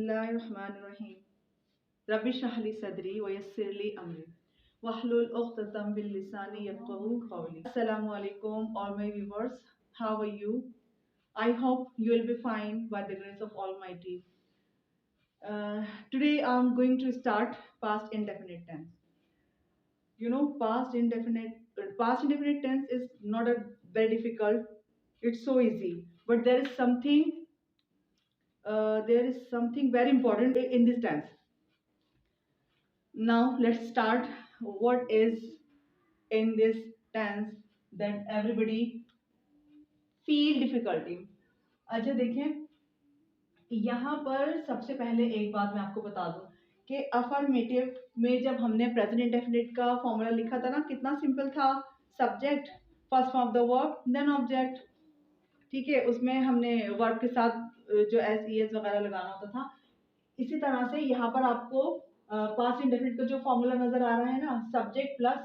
बिस्मिल्लाहिर्रहमानिर्रहीम रब्बिश्रह ली सदरी वयस्सिर ली अमरी वहलुल उक़्दतम मिन लिसानी यफ़क़हू क़ौली। अस्सलामु अलैकुम all my viewers, how are you? I hope you will be fine by the grace of Almighty. Today I'm going to start past indefinite tense. You know, past indefinite tense is not a very difficult. It's so easy, but there is something very important in this tense. Now let's start. What is in this tense that everybody feel difficulty? अच्छा देखें, यहाँ पर सबसे पहले एक बात मैं आपको बता दूं कि अफर्मेटिव में जब हमने प्रेजेंट इंडेफिनिट का फॉर्मूला लिखा था ना, कितना सिंपल था। Subject, first form of the verb, then object. ठीक है, उसमें हमने वर्ब के साथ जो एस ई एस वगैरह लगाना होता था। इसी तरह से यहाँ पर आपको पास्ट इंडेफिनिट का जो फॉर्मूला नजर आ रहा है ना, subject plus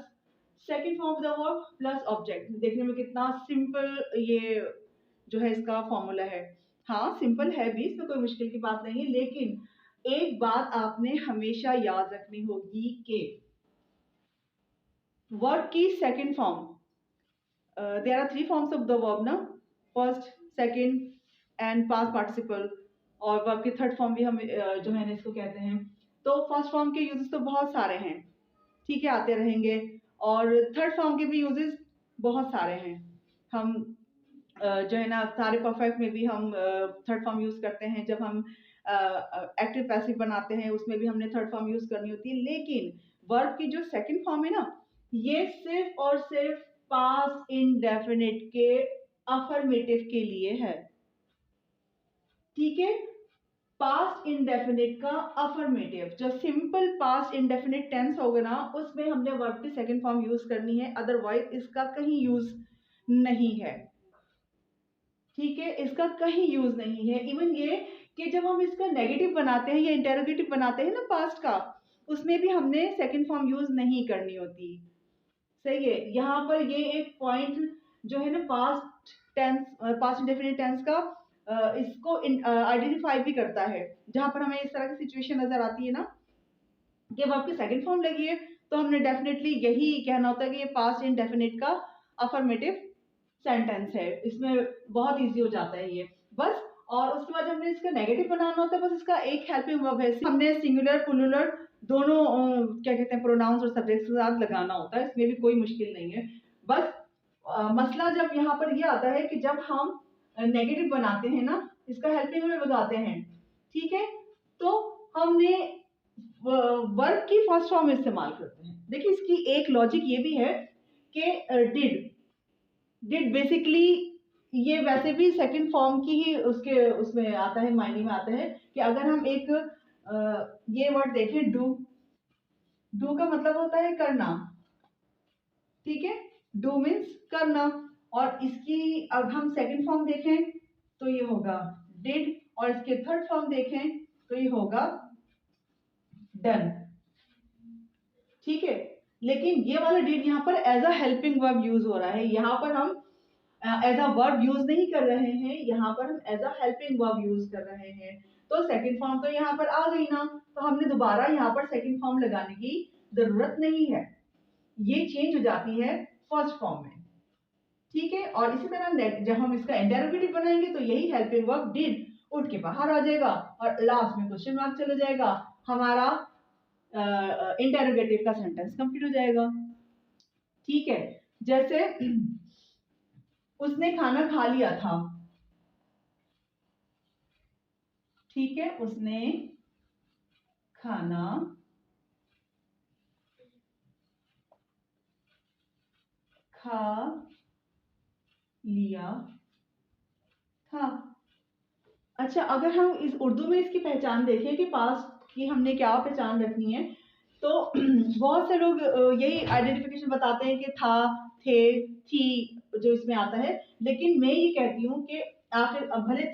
second form of the verb plus object. देखने में कितना सिंपल ये जो है इसका फॉर्मूला है। हाँ, सिंपल है भी, इसमें कोई मुश्किल की बात नहीं है, लेकिन एक बात आपने हमेशा याद रखनी होगी कि वर्ब की second form, there are 3 forms of the verb ना, first, second and past participle, और वर्ब की थर्ड फॉर्म भी हम जो है ना इसको कहते हैं। तो फर्स्ट फॉर्म के यूजेस तो बहुत सारे हैं, ठीक है, आते रहेंगे, और थर्ड फॉर्म के भी यूजेस बहुत सारे हैं। हम जो है ना सारे परफेक्ट में भी हम थर्ड फॉर्म यूज करते हैं। जब हम एक्टिव पैसिव बनाते हैं उसमें भी हमने थर्ड फॉर्म यूज करनी होती है। लेकिन वर्ब की जो सेकंड फॉर्म है ना, ये सिर्फ और सिर्फ पास्ट इंडेफिनिट के अफर्मेटिव के लिए है। ठीक है, पास्ट इंडेफिनिट का अफर्मेटिव, जो सिंपल पास्ट इंडेफिनिट टेंस होगा ना, उसमें हमने वर्ब की सेकंड फॉर्म यूज करनी है, अदरवाइज इसका कहीं यूज नहीं है। ठीक है, इसका कहीं यूज नहीं है। इवन ये कि जब हम इसका नेगेटिव बनाते हैं या इंटेरोगेटिव बनाते हैं ना पास्ट का, उसमें भी हमने सेकंड फॉर्म यूज नहीं करनी होती। सही है, यहाँ पर ये एक पॉइंट जो है ना पास्ट इंडेफिनिट टेंस का इसको आइडेंटिफाई भी करता है। जहां पर हमें इस तरह की सिचुएशन नजर आती है ना कि वर्ब की सेकंड फॉर्म लगी है, तो हमने डेफिनेटली यही कहना होता है कि ये पास्ट इंडेफिनिट का अफर्मेटिव सेंटेंस है। इसमें बहुत इजी हो जाता है ये, बस। और उसके बाद हमने इसका नेगेटिव बनाना होता है, बस इसका एक हेल्पिंग वर्ब है। हमने सिंगुलर प्लूरल दोनों क्या कहते हैं प्रोनाउंस और सब्जेक्ट्स के साथ लगाना होता है, इसमें भी कोई मुश्किल नहीं है। बस मसला जब यहाँ पर ये आता है कि जब हम नेगेटिव बनाते हैं ना, इसका हेल्पिंग वर्ब लगाते हैं, ठीक है, तो हमने वर्ब की फर्स्ट फॉर्म इस्तेमाल करते हैं। देखिए, इसकी एक लॉजिक ये भी है कि डिड बेसिकली ये वैसे भी सेकंड फॉर्म की ही उसमें आता है, मायने में आता है कि अगर हम एक ये वर्ड देखें, डू का मतलब होता है करना। ठीक है, डू मीन्स करना, और इसकी अब हम सेकंड फॉर्म देखें तो ये होगा डिड, और इसके थर्ड फॉर्म देखें तो ये होगा डन। ठीक है, लेकिन ये वाला डिड यहाँ पर as a helping verb use हो रहा है। यहाँ पर हम एज अ वर्ब यूज नहीं कर रहे हैं, यहाँ पर हम as a helping verb use कर रहे हैं। तो सेकंड फॉर्म तो यहाँ पर आ गई ना, तो हमने दोबारा यहाँ पर सेकंड फॉर्म लगाने की जरूरत नहीं है, ये चेंज हो जाती है फर्स्ट फॉर्म में। ठीक है, और इसी तरह जब हम इसका इंटेरोगेटिव बनाएंगे तो यही हेल्पिंग वर्ब डिड उठ के बाहर आ जाएगा, और लास्ट में क्वेश्चन मार्क चला जाएगा, हमारा इंटेरोगेटिव का सेंटेंस कंप्लीट हो जाएगा। ठीक है, जैसे उसने खाना खा लिया था। ठीक है, उसने खाना खा लिया था। अच्छा, अगर हम इस उर्दू में इसकी पहचान देखें कि पास्ट की हमने क्या पहचान रखनी है, तो बहुत से लोग यही आइडेंटिफिकेशन बताते हैं कि था, थे, थी, जो इसमें आता है। लेकिन मैं ये कहती हूँ कि आखिर भले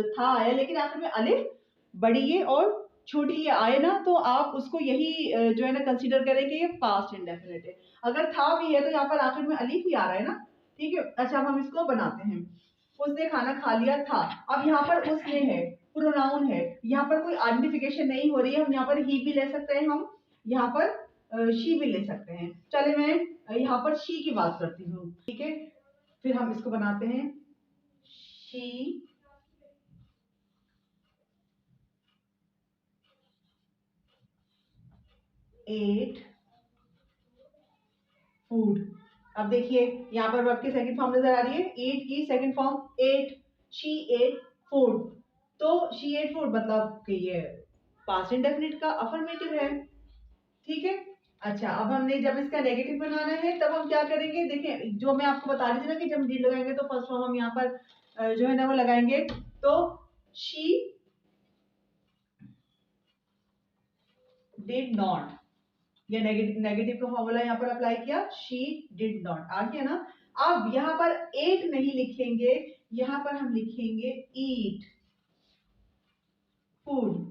था आया, लेकिन आखिर में अलिफ बड़ी ये और छोटी ये आए ना, तो आप उसको यही जो है ना कंसीडर करें कि ये पास्ट इंडेफिनिट है। अगर था भी है तो यहाँ पर आखिर में अलिफ ही आ रहा है ना। ठीक है, अच्छा, अब हम इसको बनाते हैं। उसने खाना खा लिया था। अब यहाँ पर उसने है, प्रोनाउन है, यहाँ पर कोई आइडेंटिफिकेशन नहीं हो रही है, हम यहाँ पर ही भी ले सकते हैं, हम यहाँ पर शी भी ले सकते हैं। चले मैं यहाँ पर शी की बात करती हूँ, ठीक है। फिर हम इसको बनाते हैं शी एट फूड। अब देखिए यहाँ पर वर्ब की सेकंड फॉर्म नजर आ रही है, ईट की second form ate, she ate food. तो शी एट फूड मतलब कि ये पास्ट इंडेफिनिट का अफर्मेटिव है, ठीक है। अच्छा, अब हमने जब इसका नेगेटिव बनाना है तब हम क्या करेंगे, देखिए जो मैं आपको बता रही थी ना कि जब डिड लगाएंगे तो फर्स्ट फॉर्म हम यहाँ पर जो है ना वो लगाएंगे। तो शी डिड नॉट, ये नेगेटिव का फॉर्मूला यहाँ पर अप्लाई किया, शी डिड नॉट आ गया ना। अब यहाँ पर एट नहीं लिखेंगे, यहाँ पर हम लिखेंगे ईट फूड।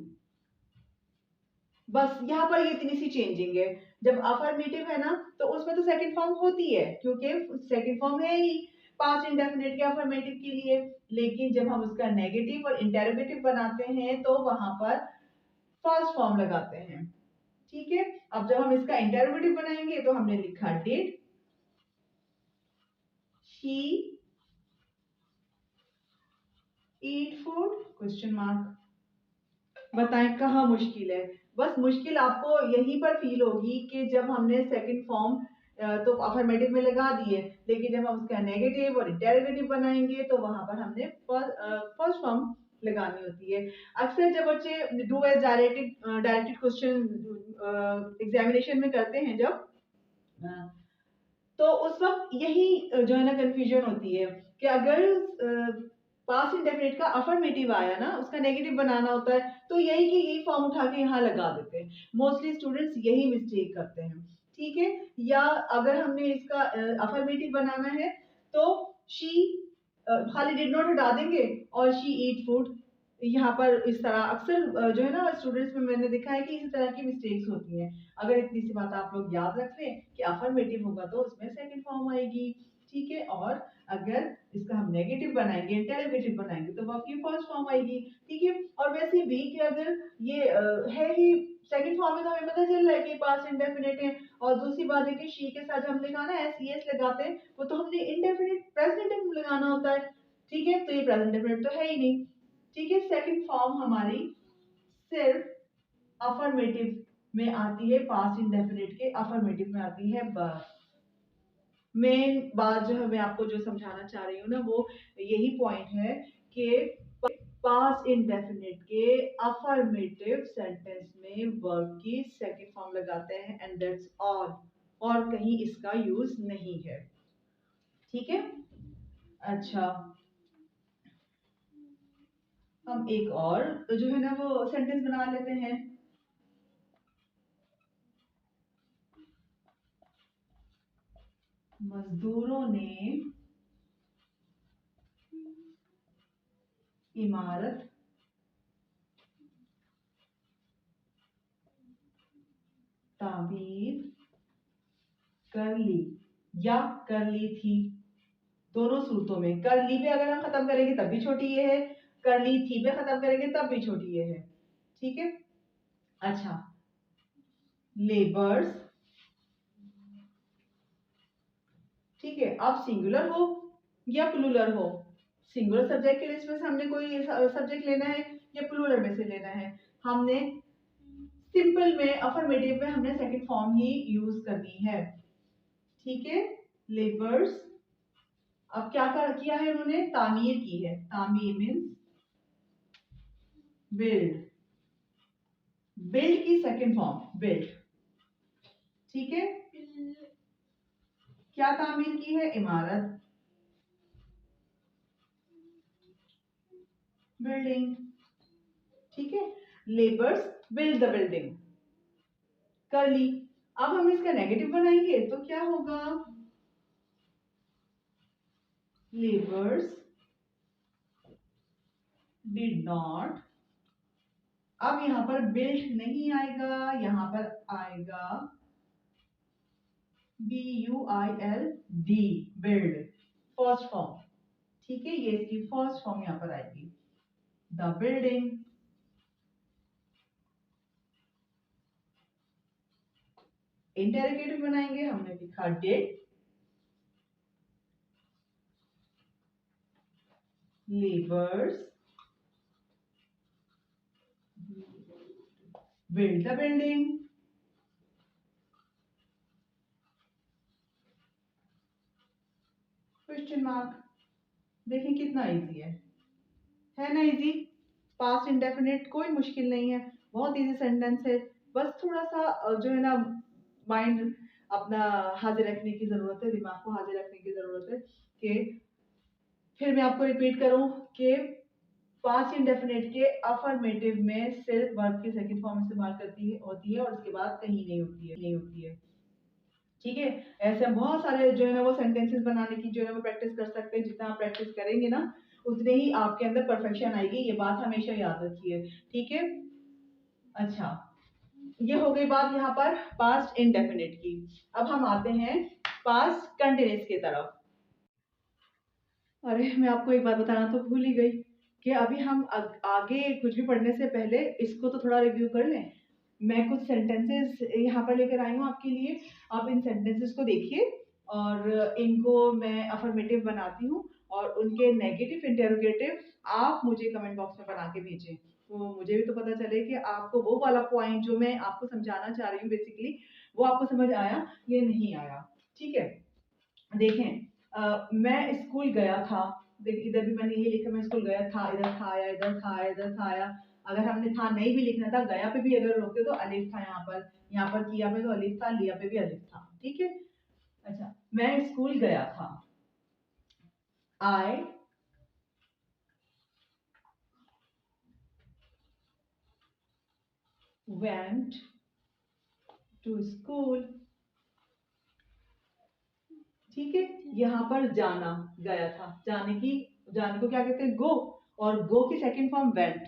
बस यहाँ पर ये इतनी सी चेंजिंग है। जब अफर्मेटिव है ना तो उसमें तो सेकंड फॉर्म होती है, क्योंकि सेकंड फॉर्म है ही पास्ट इंडेफिनिट के अफर्मेटिव के लिए। लेकिन जब हम उसका नेगेटिव और इंटेरोगेटिव बनाते हैं तो वहां पर फर्स्ट फॉर्म लगाते हैं, ठीक है। अब जब हम इसका इंटेरोगेटिव बनाएंगे तो हमने लिखा did she eat food question mark. बताएं कहाँ मुश्किल है। बस मुश्किल आपको यहीं पर फील होगी कि जब हमने सेकंड फॉर्म तो अफर्मेटिव में लगा दिए, लेकिन जब हम उसका नेगेटिव और इंटेरोगेटिव बनाएंगे तो वहां पर हमने फर्स्ट फॉर्म लगानी होती है। अक्सर जब बच्चे do as directed question examination में करते हैं जब, तो उस वक्त यही जो है ना कंफ्यूजन होती है कि अगर पास्ट इंडेफिनिट का अफर्मेटिव आया ना, उसका नेगेटिव बनाना होता है, तो यही कि यही फॉर्म उठा के यहाँ लगा देते हैं। मोस्टली स्टूडेंट्स यही मिस्टेक करते हैं, ठीक है। या अगर हमने इसका अफर्मेटिव बनाना है तो शी खाली डिड नॉट हटा देंगे और शी ईट फूड। यहाँ पर इस तरह अक्सर जो है ना स्टूडेंट्स में मैंने देखा है कि इसी तरह की मिस्टेक्स होती हैं। अगर इतनी सी बात आप लोग याद रख लें कि अफर्मेटिव होगा तो उसमें सेकंड फॉर्म आएगी, ठीक है। और अगर इसका हम नेगेटिव बनाएंगे, इंटेरोगेटिव बनाएंगे तो वो आपकी फर्स्ट फॉर्म आएगी, ठीक है। और वैसे भी कि अगर ये है ही सेकंड फॉर्म में तो हमें पता चल रहा है कि पास्ट इंडेफिनिट है। और दूसरी बात है कि शी के साथ जो हमने कहा ना एस ई एस लगाते हैं, वो तो हमने इंडेफिनिट प्रेजेंट लगाना होता है, ठीक है। तो ये प्रेजेंट इंडेफिनिट तो है ही नहीं, ठीक है। सेकंड फॉर्म हमारी सिर्फ अफर्मेटिव में आती है, पास्ट इंडेफिनिट के अफर्मेटिव में आती है बस। मेन बात जो है मैं आपको जो समझाना चाह रही हूँ ना वो यही पॉइंट है कि पास्ट इंडेफिनिट के अफर्मेटिव सेंटेंस में वर्ब की सेकंड फॉर्म लगाते हैं एंड दैट्स ऑल, और कहीं इसका यूज नहीं है, ठीक है। अच्छा, हम एक और जो है ना वो सेंटेंस बना लेते हैं। मजदूरों ने इमारत तामीर कर ली या कर ली थी। दोनों सूरतों में कर ली पे अगर हम खत्म करेंगे तब भी छोटी ये है, कर ली थी पे खत्म करेंगे तब भी छोटी ये है, ठीक है। अच्छा, लेबर्स, ठीक है। अब सिंगुलर हो या प्लूरल हो, सिंगुलर सब्जेक्ट के लिस्ट में से हमने कोई सब्जेक्ट लेना है या प्लूरल में से लेना है। हमने सिंपल में अफर्मेटिव में हमने सेकंड फॉर्म ही यूज करनी है, ठीक है। लेबर्स, अब क्या कर किया है उन्होंने, तामीर की है, तामीर मीन्स बिल्ड, बिल्ड की सेकंड फॉर्म बिल्ड, ठीक है। क्या तामीर की है, इमारत, बिल्डिंग, ठीक है। लेबर्स बिल्ड द बिल्डिंग, कर ली। अब हम इसका नेगेटिव बनाएंगे तो क्या होगा, लेबर्स डिड नॉट। अब यहां पर बिल्ड नहीं आएगा, यहां पर आएगा BUILD, बिल्ड फर्स्ट फॉर्म, ठीक है। ये इसकी फर्स्ट फॉर्म यहां पर आएगी द बिल्डिंग, इंटेरोगेटिव बनाएंगे, हमने लिखा did labours build the building. Question mark. देखिए कितना इजी है ना इजी। पास्ट इंडेफिनिट कोई मुश्किल नहीं है, बहुत इजी सेंटेंस है। बस थोड़ा सा जो है ना माइंड अपना हाजिर रखने की जरूरत है, दिमाग को हाजिर रखने की जरूरत है कि फिर मैं आपको रिपीट करूं कि पास्ट इंडेफिनिट के अफर्मेटिव में सिर्फ वर्ब की सेकंड फॉर्म इस्तेमाल करती है होती है और उसके बाद कहीं नहीं होती है। ठीक है। ऐसे हम बहुत सारे जो है ना वो सेंटेंसेस बनाने की जो है ना वो प्रैक्टिस कर सकते हैं। जितना आप प्रैक्टिस करेंगे ना उतने ही आपके अंदर परफेक्शन आएगी, ये बात हमेशा याद रखिए। ठीक है। अच्छा, ये हो गई बात यहाँ पर पास्ट इंडेफिनिट की। अब हम आते हैं पास्ट कंटिन्यूस की तरफ। अरे मैं आपको एक बात बताना तो भूल ही गई कि अभी हम आगे कुछ भी पढ़ने से पहले इसको तो थोड़ा रिव्यू कर लें। मैं कुछ सेंटेंसेस यहाँ पर लेकर आई हूँ आपके लिए। आप इन सेंटेंसेस को देखिए और इनको मैं अफर्मेटिव बनाती हूँ और उनके नेगेटिव इंटेरोगेटिव आप मुझे कमेंट बॉक्स में बना के भेजें, तो मुझे भी तो पता चले कि आपको वो वाला पॉइंट जो मैं आपको समझाना चाह रही हूँ बेसिकली वो आपको समझ आया या नहीं आया। ठीक है। देखें मैं स्कूल गया था। देख इधर भी मैंने ये लिखा, मैं स्कूल गया था, इधर था आया, इधर था आया, इधर था आया। अगर हमने था नहीं भी लिखना था, गया पे भी अगर रोकते तो अलिफ था यहाँ पर किया पे तो अलिफ था, लिया पे भी अलिफ था। ठीक है। अच्छा, मैं स्कूल गया था। I went to school. ठीक है। यहाँ पर जाना, गया था, जाने को क्या कहते हैं गो, और गो की सेकंड फॉर्म वेंट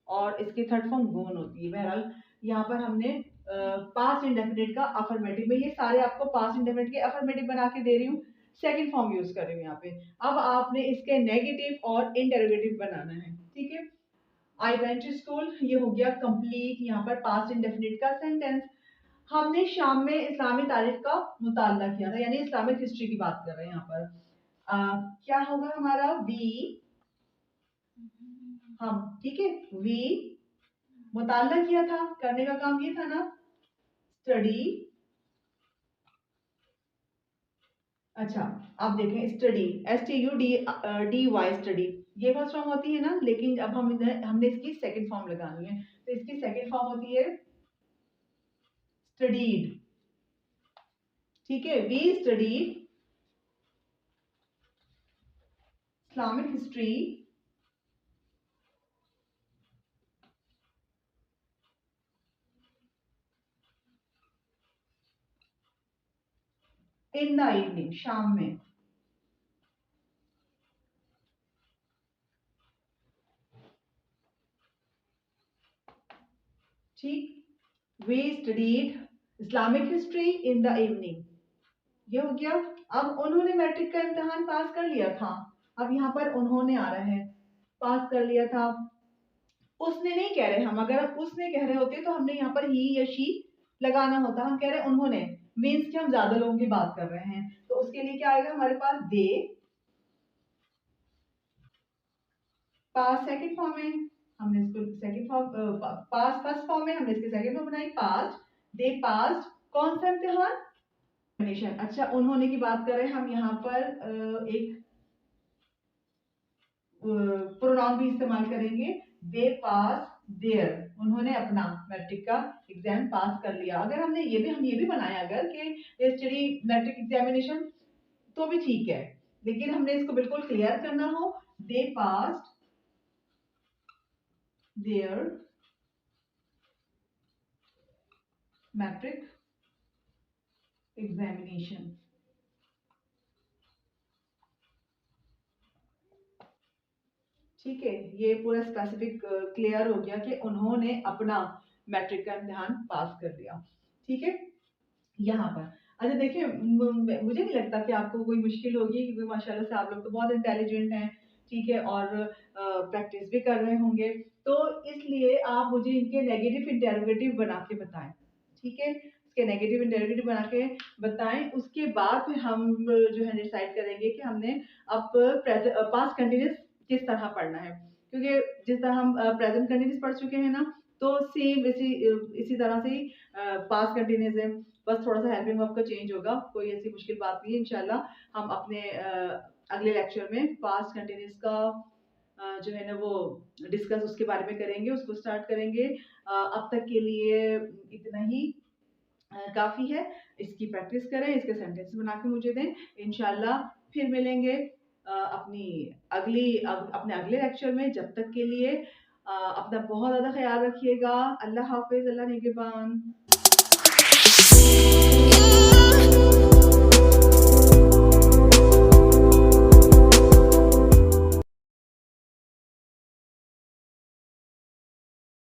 और इसकी थर्ड फॉर्म गोन होती है। बहरहाल यहाँ पर हमने पास्ट इंडेफिनिट का अफर्मेटिव में ये सारे आपको पास्ट इंडेफिनिट के अफर्मेटिव बना के दे रही हूँ, सेकंड फॉर्म यूज कर रही हूँ यहाँ पे। अब आपने इसके नेगेटिव और इंटेरोगेटिव बनाना है। ठीक है। आई वेंट टू स्कूल ये हो गया कंप्लीट यहाँ पर पास्ट इंडेफिनिट का सेंटेंस। हमने शाम में इस्लामी तारीख का मुताला किया था, यानी इस्लामिक हिस्ट्री की बात कर रहे हैं यहाँ पर। क्या होगा हमारा वी, हम। ठीक है। वी मुताला किया था, करने का काम ये था ना स्टडी। अच्छा, आप देखें स्टडी, STUDY स्टडी, ये फर्स्ट फॉर्म होती है ना, लेकिन अब हमने इसकी सेकंड फॉर्म लगानी है, तो इसकी सेकंड फॉर्म होती है स्टडीड। ठीक है। We studied Islamic history in the evening, शाम में। ठीक। We studied Islamic history in the evening, ये हो गया। अब उन्होंने मैट्रिक का इम्तिहान पास कर लिया था। अब यहाँ पर उन्होंने आ रहा है, पास कर लिया था। उसने नहीं कह रहे हम, अगर हम उसने कह रहे होते तो हमने यहाँ पर ही या शी लगाना होता। हम कह रहे हैं उन्होंने, मीन्स कि हम ज्यादा लोगों की बात कर रहे हैं, तो उसके लिए क्या आएगा हमारे पास दे। पास सेकंड फॉर्म है, हमने इसको सेकंड फॉर्म, पास फर्स्ट फॉर्म है, हमने इसकी सेकंड फॉर्म बनाई पास्ट। दे पास्ट कौन सा इम्तिहान, एग्जामिनेशन। अच्छा, उन्होंने की बात कर रहे हैं हम यहाँ पर एक प्रोनाउन भी इस्तेमाल करेंगे। दे पास देयर, उन्होंने अपना मैट्रिक का एग्जाम पास कर लिया। अगर हम ये भी बनाया अगर कि स्टडी मैट्रिक एग्जामिनेशन तो भी ठीक है, लेकिन हमने इसको बिल्कुल क्लियर करना हो। दे पास देयर मैट्रिक एग्जामिनेशन। ठीक है। ये पूरा स्पेसिफिक क्लियर हो गया कि उन्होंने अपना मैट्रिक का इम्तिहान पास कर लिया। ठीक है। यहाँ पर अच्छा देखिए, मुझे नहीं लगता कि आपको कोई मुश्किल होगी, क्योंकि माशाल्लाह से आप लोग तो बहुत इंटेलिजेंट हैं। ठीक है, और प्रैक्टिस भी कर रहे होंगे। तो इसलिए आप मुझे इनके नेगेटिव इंटेरोगेटिव बना के बताएँ, ठीक है? इसके नेगेटिव इंटेरोगेटिव बना के बताएँ, उसके बाद फिर हम जो है डिसाइड करेंगे कि हमने अब पास्ट कंटीन्यूअस किस तरह पढ़ना है। क्योंकि जिस तरह हम प्रेज़ेंट कंटीन्यूअस पढ़ चुके हैं ना, तो सेम इसी तरह से ही पास्ट कंटीन्यूअस है। बस थोड़ा-सा हेल्पिंग वर्ब का चेंज होगा, कोई ऐसी मुश्किल बात नहीं है। इंशाल्लाह हम अपने अगले लेक्चर में पास्ट कंटीन्यूअस का जो है ना वो डिस्कस उसके बारे में करेंगे, उसको स्टार्ट करेंगे। अब तक के लिए इतना ही काफ़ी है। इसकी प्रैक्टिस करें, इसके सेंटेंस बना के मुझे दें। इंशाल्लाह फिर मिलेंगे अपने अगले लेक्चर में। जब तक के लिए अपना बहुत ज़्यादा ख़्याल रखिएगा। अल्लाह हाफ़िज़, अल्लाह निगहबान।